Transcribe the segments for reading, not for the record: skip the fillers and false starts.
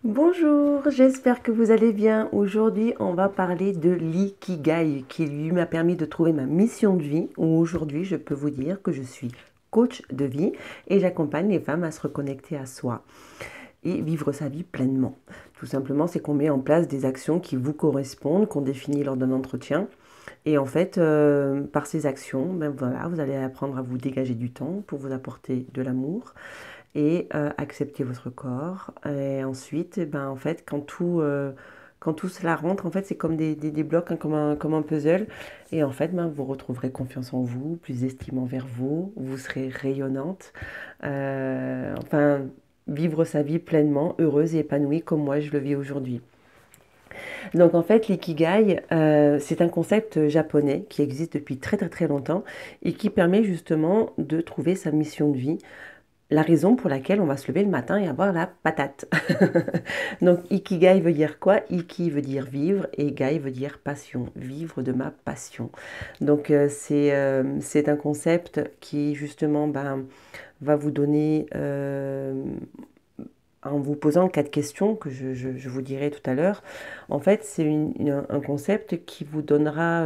Bonjour, j'espère que vous allez bien. Aujourd'hui, on va parler de l'ikigai qui lui m'a permis de trouver ma mission de vie. Aujourd'hui, je peux vous dire que je suis coach de vie et j'accompagne les femmes à se reconnecter à soi et vivre sa vie pleinement. Tout simplement, c'est qu'on met en place des actions qui vous correspondent, qu'on définit lors d'un entretien. Et en fait, par ces actions, ben voilà, vous allez apprendre à vous dégager du temps pour vous apporter de l'amour et accepter votre corps. Et ensuite, eh ben, en fait, quand tout cela rentre, en fait, c'est comme des blocs, hein, comme un puzzle. Et en fait, ben, vous retrouverez confiance en vous, plus d'estime envers vous, vous serez rayonnante. Enfin, vivre sa vie pleinement, heureuse et épanouie comme moi je le vis aujourd'hui. Donc en fait, l'ikigai, c'est un concept japonais qui existe depuis très très très longtemps et qui permet justement de trouver sa mission de vie, la raison pour laquelle on va se lever le matin et avoir la patate. Donc, ikigai veut dire quoi? Iki veut dire vivre et gai veut dire passion, vivre de ma passion. Donc, c'est un concept qui, justement, ben, va vous donner, en vous posant 4 questions que je vous dirai tout à l'heure, en fait, c'est un concept qui vous donnera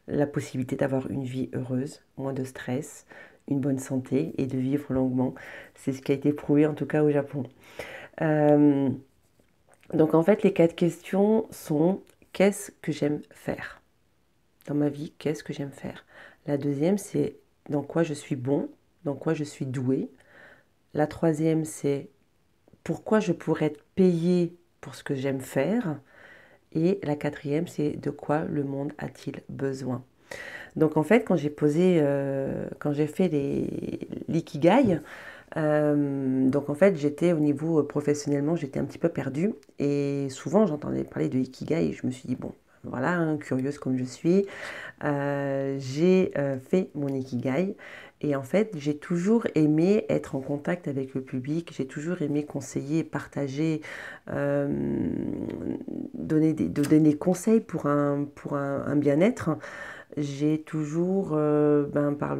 la possibilité d'avoir une vie heureuse, moins de stress, une bonne santé et de vivre longuement. C'est ce qui a été prouvé en tout cas au Japon. Euh, donc en fait, les 4 questions sont: qu'est-ce que j'aime faire dans ma vie? Qu'est-ce que j'aime faire? La deuxième, c'est dans quoi je suis bon, dans quoi je suis doué. La troisième, c'est pourquoi je pourrais être payé pour ce que j'aime faire. Et la quatrième, c'est de quoi le monde a-t-il besoin? Donc en fait, quand j'ai fait l'ikigai, donc en fait, j'étais au niveau professionnellement, j'étais un petit peu perdue. Et souvent, j'entendais parler de ikigai et je me suis dit, bon, voilà, hein, curieuse comme je suis, j'ai fait mon ikigai. Et en fait, j'ai toujours aimé être en contact avec le public, j'ai toujours aimé conseiller, partager, euh, donner des conseils pour un bien-être. J'ai toujours, ben, par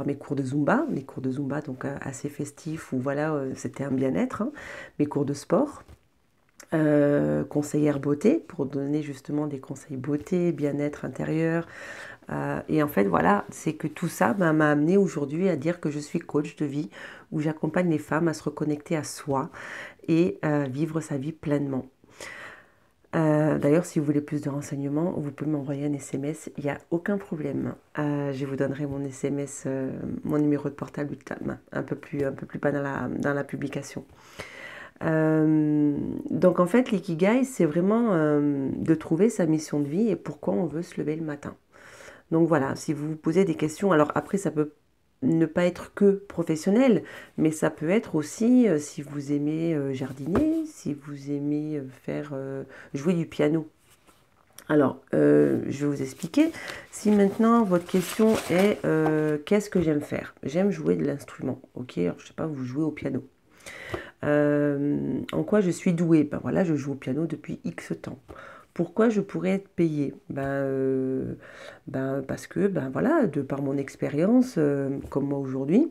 mes cours de Zumba, les cours de Zumba donc assez festifs où voilà, c'était un bien-être, hein, mes cours de sport, conseillère beauté pour donner justement des conseils beauté, bien-être intérieur. Et en fait, voilà, c'est que tout ça ben, m'a amené aujourd'hui à dire que je suis coach de vie où j'accompagne les femmes à se reconnecter à soi et vivre sa vie pleinement. D'ailleurs, si vous voulez plus de renseignements, vous pouvez m'envoyer un SMS, il n'y a aucun problème. Je vous donnerai mon SMS, mon numéro de portable un peu plus bas dans la publication. Donc en fait, l'ikigai, c'est vraiment de trouver sa mission de vie et pourquoi on veut se lever le matin. Donc voilà, si vous vous posez des questions, alors après, ça peut ne pas être que professionnel, mais ça peut être aussi si vous aimez jardiner, si vous aimez jouer du piano. Alors, je vais vous expliquer. Si maintenant votre question est qu'est-ce que j'aime faire? J'aime jouer de l'instrument. Ok, alors je sais pas, vous jouez au piano. En quoi je suis douée? Ben voilà, je joue au piano depuis X temps. Pourquoi je pourrais être payée? Ben parce que ben voilà, de par mon expérience, comme moi aujourd'hui,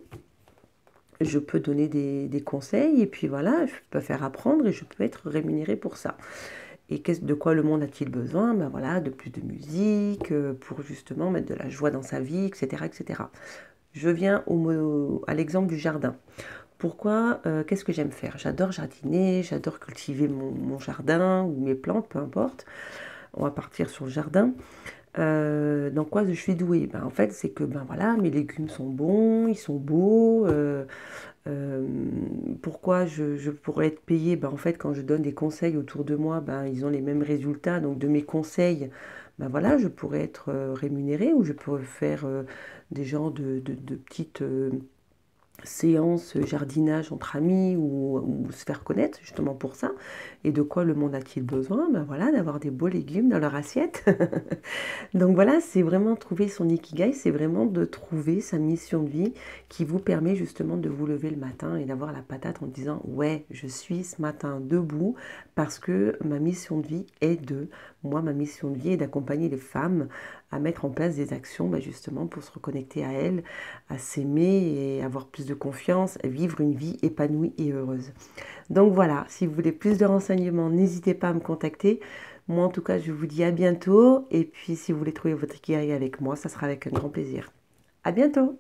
je peux donner des conseils et puis voilà, je peux faire apprendre et je peux être rémunérée pour ça. Et de quoi le monde a-t-il besoin? Ben voilà, de plus de musique, pour justement mettre de la joie dans sa vie, etc., etc. Je viens à l'exemple du jardin. Pourquoi, qu'est-ce que j'aime faire? J'adore jardiner, j'adore cultiver mon jardin ou mes plantes, peu importe. On va partir sur le jardin. Dans quoi je suis douée? Ben, en fait, c'est que ben, voilà, mes légumes sont bons, ils sont beaux. Euh, Pourquoi je pourrais être payée? Ben, en fait, quand je donne des conseils autour de moi, ben, ils ont les mêmes résultats. Donc, de mes conseils, ben, voilà, je pourrais être rémunérée ou je pourrais faire des genres de petites séance jardinage entre amis ou se faire connaître justement pour ça. Et de quoi le monde a-t-il besoin? Ben voilà, d'avoir des beaux légumes dans leur assiette. Donc voilà, c'est vraiment trouver son ikigai, c'est vraiment de trouver sa mission de vie qui vous permet justement de vous lever le matin et d'avoir la patate en disant ouais, je suis ce matin debout parce que ma mission de vie est de, moi ma mission de vie est d'accompagner les femmes à mettre en place des actions justement pour se reconnecter à elle, à s'aimer et avoir plus de confiance, vivre une vie épanouie et heureuse. Donc voilà, si vous voulez plus de renseignements, n'hésitez pas à me contacter. Moi en tout cas, je vous dis à bientôt et puis si vous voulez trouver votre ikigai avec moi, ça sera avec un grand plaisir. À bientôt!